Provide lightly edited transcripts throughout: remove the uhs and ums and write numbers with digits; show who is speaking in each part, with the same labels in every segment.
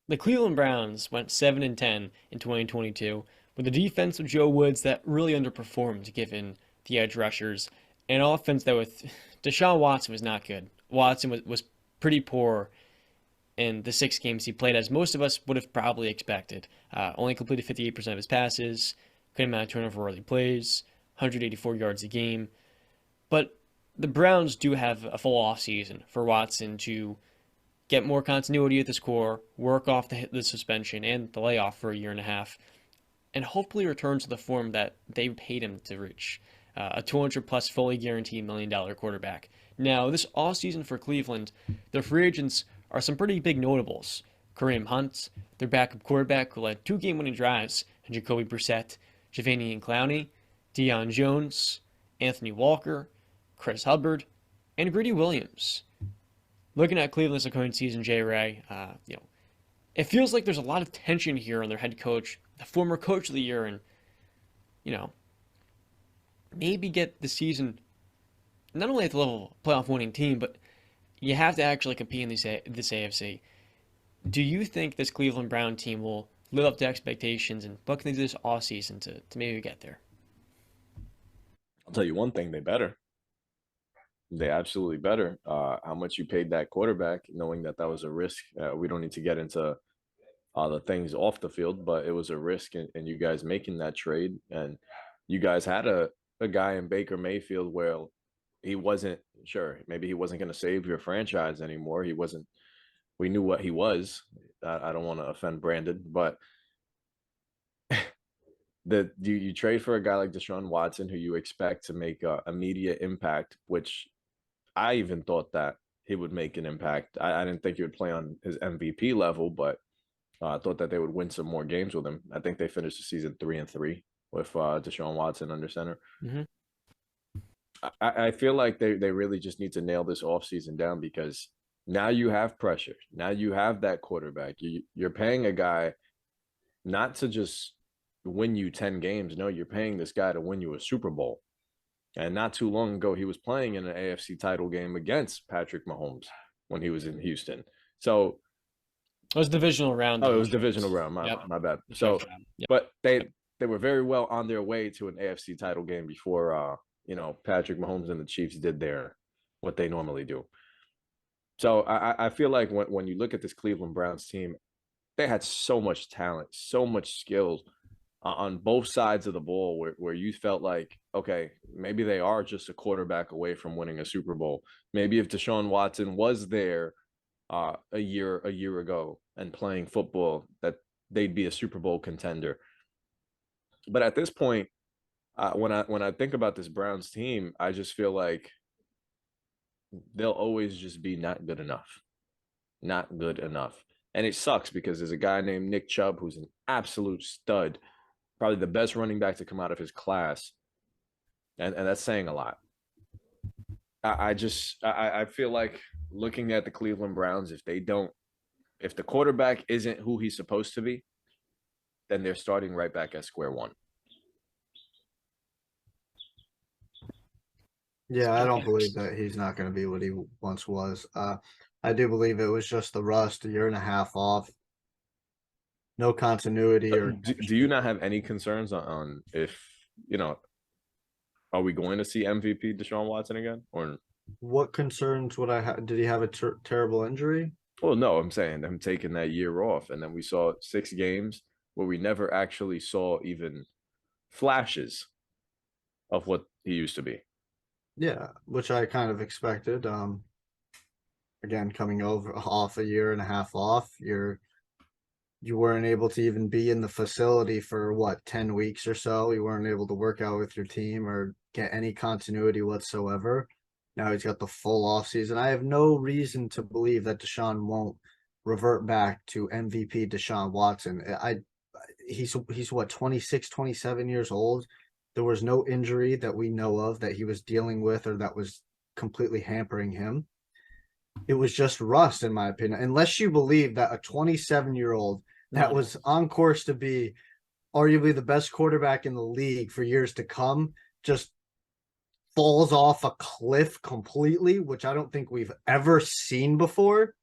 Speaker 1: The Cleveland Browns went 7-10 in 2022 with a defense with Joe Woods that really underperformed given the edge rushers, and an offense that with Deshaun Watson was not good. Watson was pretty poor in the 6 games he played, as most of us would have probably expected. Only completed 58% of his passes, couldn't amount turnover worthy plays, 184 yards a game. But the Browns do have a full offseason for Watson to get more continuity at this core, work off the suspension and the layoff for a year and a half, and hopefully return to the form that they paid him to reach. A 200 plus fully guaranteed $1 million quarterback. Now, this offseason for Cleveland, their free agents are some pretty big notables. Kareem Hunt, their backup quarterback who led 2 game winning drives, and Jacoby Brissett, Javanian Clowney, Deion Jones, Anthony Walker, Chris Hubbard, and Greedy Williams. Looking at Cleveland's current season, Jay Ray, it feels like there's a lot of tension here on their head coach, the former coach of the year, and you know, maybe get the season not only at the level of playoff winning team, but you have to actually compete in this AFC. Do you think this Cleveland Brown team will live up to expectations, and what can they do this offseason to maybe get there?
Speaker 2: I'll tell you one thing, they better. They absolutely better. How much you paid that quarterback, knowing that that was a risk. We don't need to get into the things off the field, but it was a risk in you guys making that trade. And you guys had a guy in Baker Mayfield where he wasn't sure. Maybe he wasn't going to save your franchise anymore. He wasn't. We knew what he was. I don't want to offend Brandon, but you trade for a guy like Deshaun Watson, who you expect to make immediate impact, which I even thought that he would make an impact. I didn't think he would play on his MVP level, but I thought that they would win some more games with him. I think they finished the season 3-3 with Deshaun Watson under center.
Speaker 1: Mm-hmm.
Speaker 2: I feel like they really just need to nail this offseason down because now you have pressure. Now you have that quarterback. You're paying a guy not to just win you 10 games. No, you're paying this guy to win you a Super Bowl. And not too long ago, he was playing in an AFC title game against Patrick Mahomes when he was in Houston. So,
Speaker 1: It was divisional round
Speaker 2: oh, it
Speaker 1: though.
Speaker 2: was divisional round. My
Speaker 1: Yep.
Speaker 2: my bad.
Speaker 1: Yep.
Speaker 2: So, but they were very well on their way to an AFC title game before Patrick Mahomes and the Chiefs did their what they normally do. So I feel like when you look at this Cleveland Browns team, they had so much talent, so much skill on both sides of the ball where you felt like, okay, maybe they are just a quarterback away from winning a Super Bowl. Maybe if Deshaun Watson was there a year ago and playing football, that they'd be a Super Bowl contender. But at this point, when I think about this Browns team, I just feel like they'll always just be not good enough, not good enough. And it sucks because there's a guy named Nick Chubb who's an absolute stud, probably the best running back to come out of his class, and that's saying a lot. I feel like looking at the Cleveland Browns, if the quarterback isn't who he's supposed to be, then they're starting right back at square one.
Speaker 3: Yeah, I don't
Speaker 1: Okay.
Speaker 3: believe that he's not going to be what he once was. I do believe it was just the rust, a year and a half off, no continuity or
Speaker 2: Do you not have any concerns on if you know are we going to see MVP Deshaun Watson again or
Speaker 3: what concerns would I have? Did he have a terrible injury?
Speaker 2: well, no, I'm saying them taking that year off, and then we saw 6 games where we never actually saw even flashes of what he used to be.
Speaker 3: Yeah, which I kind of expected. Again, coming over off a year and a half off, you weren't able to even be in the facility for what 10 weeks or so. You weren't able to work out with your team or get any continuity whatsoever. Now he's got the full off season. I have no reason to believe that Deshaun won't revert back to MVP Deshaun Watson. He's what 26, 27 years old. There was no injury that we know of that he was dealing with or that was completely hampering him. It was just rust, in my opinion. Unless you believe that a 27-year-old that was on course to be arguably the best quarterback in the league for years to come just falls off a cliff completely, which I don't think we've ever seen before.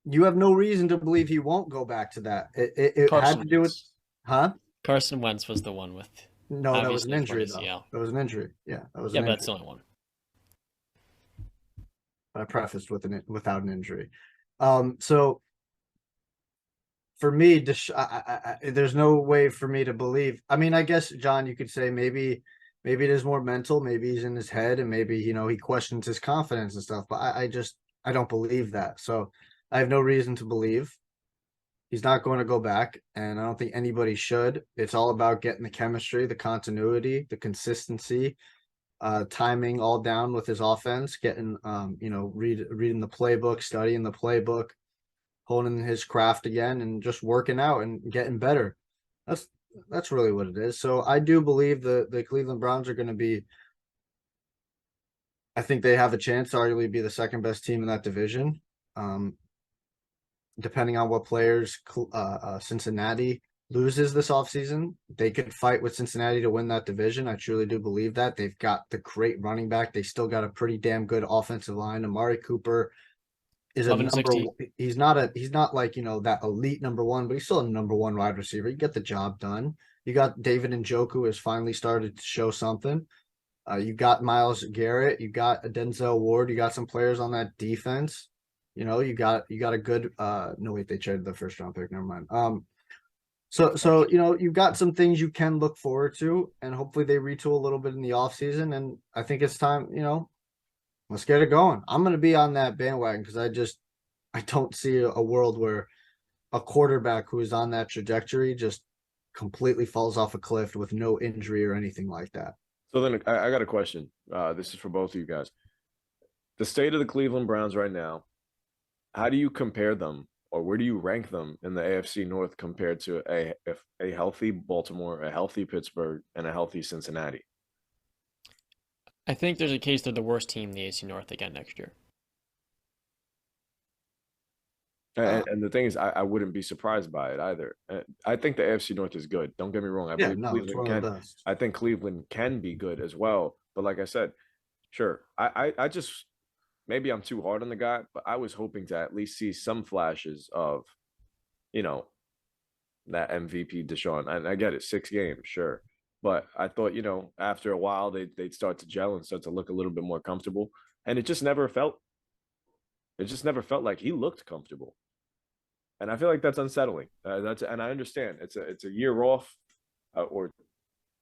Speaker 3: you have no reason to believe he won't go back to that. It had
Speaker 1: Carson
Speaker 3: to do with,
Speaker 1: Wentz.
Speaker 3: huh?
Speaker 1: Carson Wentz was the one with
Speaker 3: No, that was an
Speaker 1: obviously a torn
Speaker 3: injury though.
Speaker 1: ACL.
Speaker 3: That was an injury. Yeah, that was
Speaker 1: Yeah,
Speaker 3: an
Speaker 1: but that's
Speaker 3: injury.
Speaker 1: the only one.
Speaker 3: I prefaced with without an injury. So for me, there's no way for me to believe. I mean, I guess John, you could say maybe it is more mental. Maybe he's in his head, and maybe he questions his confidence and stuff. But I don't believe that. So I have no reason to believe he's not going to go back, and I don't think anybody should. It's all about getting the chemistry, the continuity, the consistency, timing all down with his offense, getting reading the playbook, studying the playbook, honing his craft again, and just working out and getting better. That's that's really what it is. So I do believe the Cleveland Browns are going to be. I think they have a chance to arguably be the second best team in that division. Um, Depending on what players Cincinnati loses this offseason, they could fight with Cincinnati to win that division. I truly do believe that. They've got the great running back. They still got a pretty damn good offensive line. Amari Cooper is a
Speaker 1: 11-60.
Speaker 3: he's not like, that elite number one, but he's still a number one wide receiver. You get the job done. You got David Njoku has finally started to show something. You got Myles Garrett, you got a Denzel Ward, you got some players on that defense. You got a good no wait, they traded the first round pick, never mind. So you've got some things you can look forward to, and hopefully they retool a little bit in the offseason. And I think it's time, let's get it going. I'm gonna be on that bandwagon because I don't see a world where a quarterback who is on that trajectory just completely falls off a cliff with no injury or anything like that.
Speaker 2: So then I got a question. This is for both of you guys. The state of the Cleveland Browns right now, how do you compare them, or where do you rank them in the AFC North compared to a healthy Baltimore, a healthy Pittsburgh, and a healthy Cincinnati?
Speaker 1: I think there's a case they're the worst team in the AC North again next year.
Speaker 2: And the thing is, I wouldn't be surprised by it either. I think the AFC North is good. Don't get me wrong. I
Speaker 3: Yeah,
Speaker 2: believe
Speaker 3: no, it's
Speaker 2: Cleveland
Speaker 3: one of
Speaker 2: can.
Speaker 3: the best.
Speaker 2: I think Cleveland can be good as well. But like I said, sure. I just maybe I'm too hard on the guy, but I was hoping to at least see some flashes of, you know, that MVP Deshaun. And I get it, 6 games, sure. But I thought, after a while they'd start to gel and start to look a little bit more comfortable. And it just never felt like he looked comfortable. And I feel like that's unsettling. And I understand it's a year off, or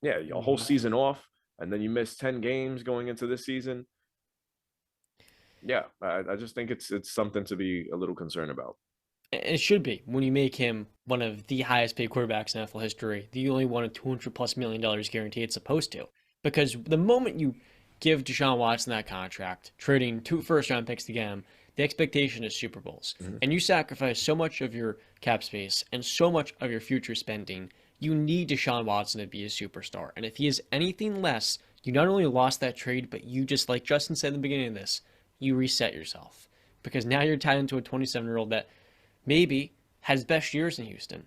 Speaker 2: yeah, a whole season off, and then you miss 10 games going into this season. Yeah, I just think it's something to be a little concerned about.
Speaker 1: It should be when you make him one of the highest paid quarterbacks in NFL history, the only one of $200+ million guaranteed it's supposed to. Because the moment you give Deshaun Watson that contract, trading 2 first-round picks to get him, the expectation is Super Bowls.
Speaker 2: Mhm.
Speaker 1: And you sacrifice so much of your cap space and so much of your future spending, you need Deshaun Watson to be a superstar. And if he is anything less, you not only lost that trade, but you just, like Justin said in the beginning of this, you reset yourself. Because now you're tied into a 27-year-old that maybe had his best years in Houston.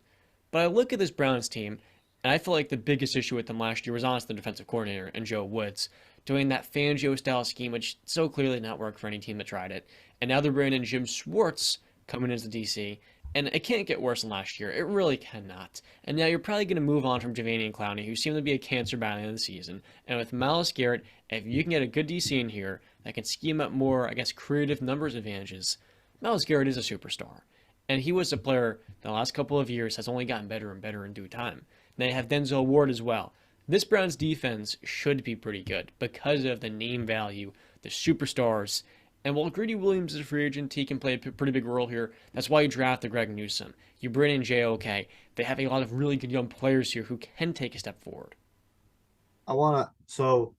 Speaker 1: But I look at this Browns team, and I feel like the biggest issue with them last year was honestly the defensive coordinator and Joe Woods doing that Fangio style scheme, which so clearly did not work for any team that tried it. And now they're bringing in Jim Schwartz coming as the DC, and it can't get worse than last year. It really cannot. And now you're probably going to move on from Javanian Clowney, who seemed to be a cancer by the end of the season. And with Myles Garrett, if you can get a good DC in here that can scheme up more, I guess, creative numbers advantages, Myles Garrett is a superstar. And he was a player the last couple of years has only gotten better and better in due time. They have Denzel Ward as well. This Browns defense should be pretty good because of the name value, the superstars. And while Greedy Williams is a free agent, he can play a pretty big role here. That's why you drafted Greg Newsome. You bring in JOK. They have a lot of really good young players here who can take a step forward.
Speaker 3: So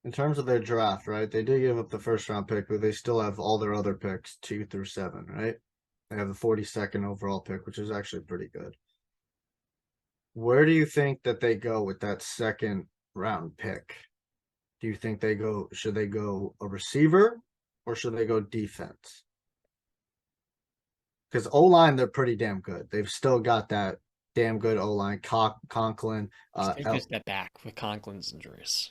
Speaker 3: in terms of their draft, right? They did give up the first round pick, but they still have all their other picks 2 through 7, right? They have the 42nd overall pick, which is actually pretty good. Where do you think that they go with that second round pick? Do you think should they go a receiver or should they go defense? Because O-line, they're pretty damn good. They've still got that damn good O-line. Conklin.
Speaker 1: Let's take a step back with Conklin's injuries.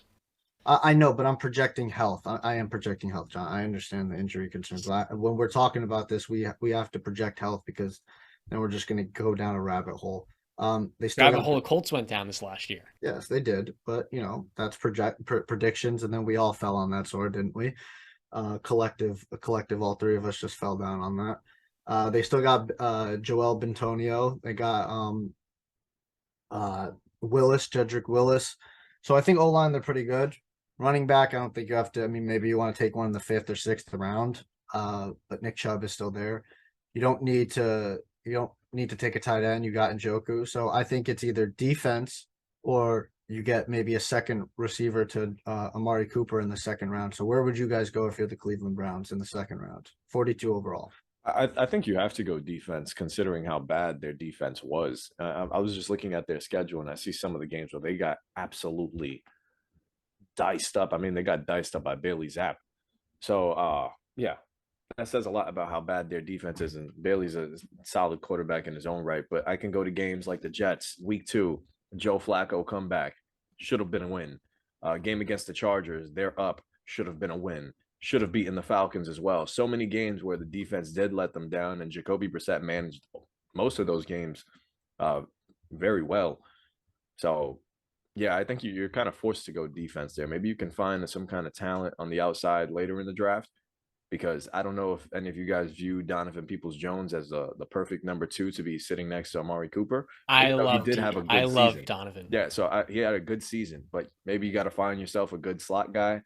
Speaker 3: I know, but I'm projecting health. I am projecting health, John. I understand the injury concerns. When we're talking about this, we have to project health because then we're just going to go down a rabbit hole. They still
Speaker 1: Rabbit
Speaker 3: got
Speaker 1: hole, the Colts went down this last year.
Speaker 3: yes, they did, but that's predictions, and then we all fell on that sword, didn't we? A collective, all three of us just fell down on that. They still got Joel Bentonio. They got uh Willis, Jedrick Willis. So I think O line they're pretty good. Running back, I don't think you have to. I mean, maybe you want to take one in the fifth or sixth round. But Nick Chubb is still there. You don't need to. You don't need to take a tight end. You got Njoku. So I think it's either defense or you get maybe a second receiver to Amari Cooper in the second round. So where would you guys go if you're the Cleveland Browns in the second round? 42 overall.
Speaker 2: I think you have to go defense, considering how bad their defense was. I was just looking at their schedule, and I see some of the games where they got absolutely diced up. I mean, they got diced up by Bailey Zapp. So, yeah, that says a lot about how bad their defense is. And Bailey's a solid quarterback in his own right. But I can go to games like the Jets, week 2, Joe Flacco comeback, should have been a win. Game against the Chargers, they're up, should have been a win. Should have beaten the Falcons as well. So many games where the defense did let them down, and Jacoby Brissett managed most of those games very well. So, yeah, I think you're kind of forced to go defense there. Maybe you can find some kind of talent on the outside later in the draft, because I don't know if any of you guys view Donovan Peoples-Jones as the perfect number 2 to be sitting next to Amari Cooper. But, he did have a
Speaker 1: I
Speaker 2: good
Speaker 1: love
Speaker 2: season.
Speaker 1: Donovan.
Speaker 2: Yeah, so he had a good season, but maybe you got to find yourself a good slot guy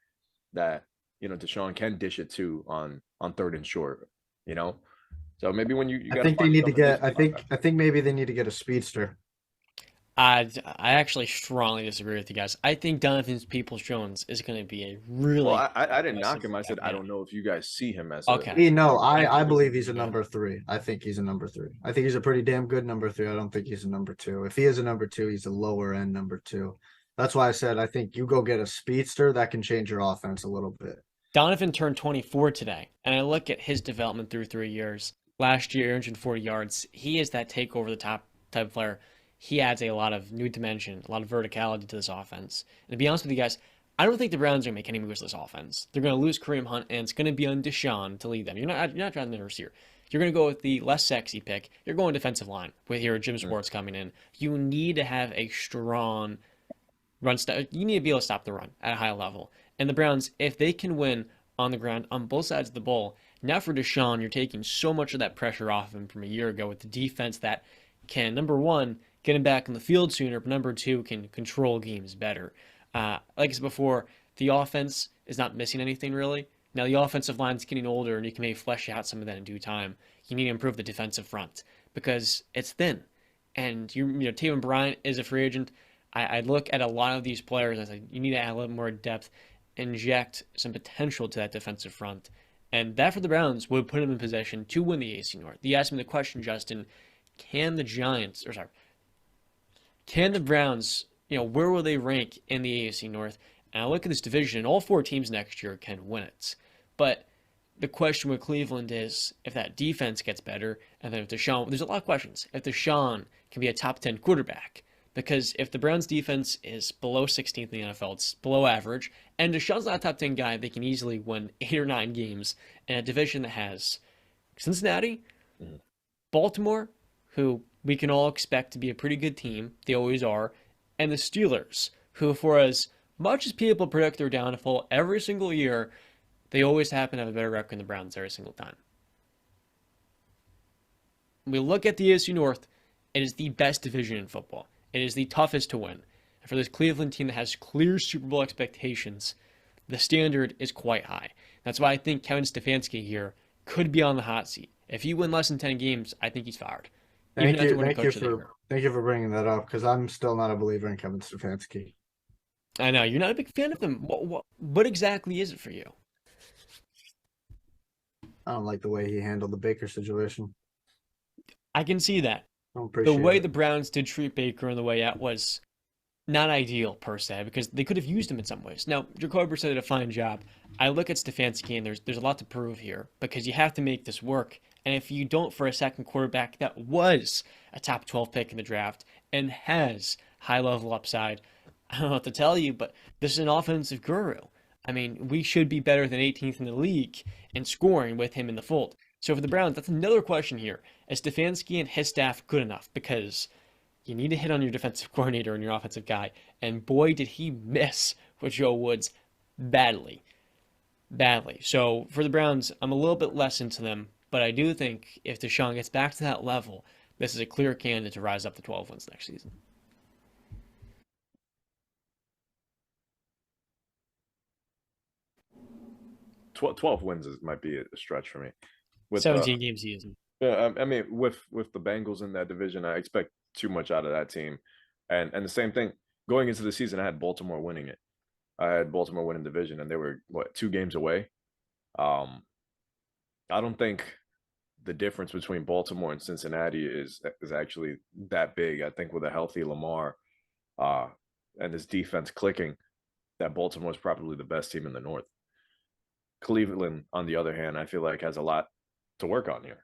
Speaker 2: that Deshaun can dish it to on third and short. So maybe when you
Speaker 3: I
Speaker 2: got to
Speaker 3: think they
Speaker 2: find
Speaker 3: need to
Speaker 2: yourself a
Speaker 3: get.
Speaker 2: decent slot guy.
Speaker 3: I think maybe they need to get a speedster.
Speaker 1: I actually strongly disagree with you guys. I think Donovan Peoples-Jones is going to be a really
Speaker 2: Well, I didn't knock
Speaker 1: impressive
Speaker 2: him. I said I
Speaker 1: man.
Speaker 2: don't know if you guys see him as
Speaker 1: Okay.
Speaker 3: No,
Speaker 1: I
Speaker 3: I
Speaker 1: think
Speaker 3: believe he's a
Speaker 1: good.
Speaker 3: number 3. I think he's a number 3. I think he's a pretty damn good number 3. I don't think he's a number 2. If he is a number 2, he's a lower end number 2. That's why I said I think you go get a speedster that can change your offense a little bit.
Speaker 1: Donovan turned 24 today, and I look at his development through 3 years. Last year, 140 yards. He is that take over the top type of player. He adds a lot of new dimension, a lot of verticality to this offense. And to be honest with you guys, I don't think the Browns are going to make any moves to this offense. They're going to lose Kareem Hunt, and it's going to be on Deshaun to lead them. You're not drafting the receiver. You're going to go with the less sexy pick. You're going defensive line with your Jim Schwartz coming in. You need to have a strong run stop. You need to be able to stop the run at a high level. And the Browns, if they can win on the ground on both sides of the ball, now for Deshaun, you're taking so much of that pressure off him from a year ago with the defense that can, number one, get him back in the field sooner, but number 2, can control games better. Like I said before, the offense is not missing anything really. Now the offensive line's getting older, and you can maybe flesh out some of that in due time. You need to improve the defensive front because it's thin, and Taven Bryant is a free agent. I look at a lot of these players and I say you need to add a little more depth, inject some potential to that defensive front, and that for the Browns would put them in position to win the AFC North. You asked me the question, Justin: Can the Browns, where will they rank in the AFC North? And I look at this division, and all 4 teams next year can win it. But the question with Cleveland is if that defense gets better, and then if Deshaun, there's a lot of questions. If Deshaun can be a top 10 quarterback, because if the Browns defense is below 16th in the NFL, it's below average, and Deshaun's not a top 10 guy, they can easily win 8 or 9 games in a division that has Cincinnati, Baltimore, who we can all expect to be a pretty good team. They always are. And the Steelers, who for as much as people predict their downfall every single year, they always happen to have a better record than the Browns every single time. When we look at the AFC North, it is the best division in football. It is the toughest to win. And for this Cleveland team that has clear Super Bowl expectations, the standard is quite high. That's why I think Kevin Stefanski here could be on the hot seat. If he win less than 10 games, I think he's fired.
Speaker 3: Thank you for bringing that up because I'm still not a believer in Kevin Stefanski.
Speaker 1: I know you're not a big fan of him. What exactly is it for you?
Speaker 3: I don't like the way he handled the Baker situation.
Speaker 1: I can see that.
Speaker 3: The
Speaker 1: way the Browns did treat Baker on the way out was not ideal per se, because they could have used him in some ways. Now, Jacoby did a fine job. I look at Stefanski, and there's a lot to prove here because you have to make this work. And if you don't for a second quarterback that was a top 12 pick in the draft and has high level upside, I don't know what to tell you, but this is an offensive guru. I mean, we should be better than 18th in the league in scoring with him in the fold. So for the Browns, that's another question here. Is Stefanski and his staff good enough? Because you need to hit on your defensive coordinator and your offensive guy. And boy, did he miss with Joe Woods badly. Badly. So for the Browns, I'm a little bit less into them, but I do think if Deshaun gets back to that level, this is a clear candidate to rise up to 12 wins next season.
Speaker 2: 12 wins might be a stretch for me. With
Speaker 1: 17 game season.
Speaker 2: Yeah, I mean, with the Bengals in that division, I expect too much out of that team, and the same thing going into the season. I had Baltimore winning it. I had Baltimore winning division, and they were what 2 games away. Um, I don't think the difference between Baltimore and Cincinnati is actually that big. I think with a healthy Lamar, uh, and his defense clicking, that Baltimore is probably the best team in the North. Cleveland, on the other hand, I feel like has a lot to work on here.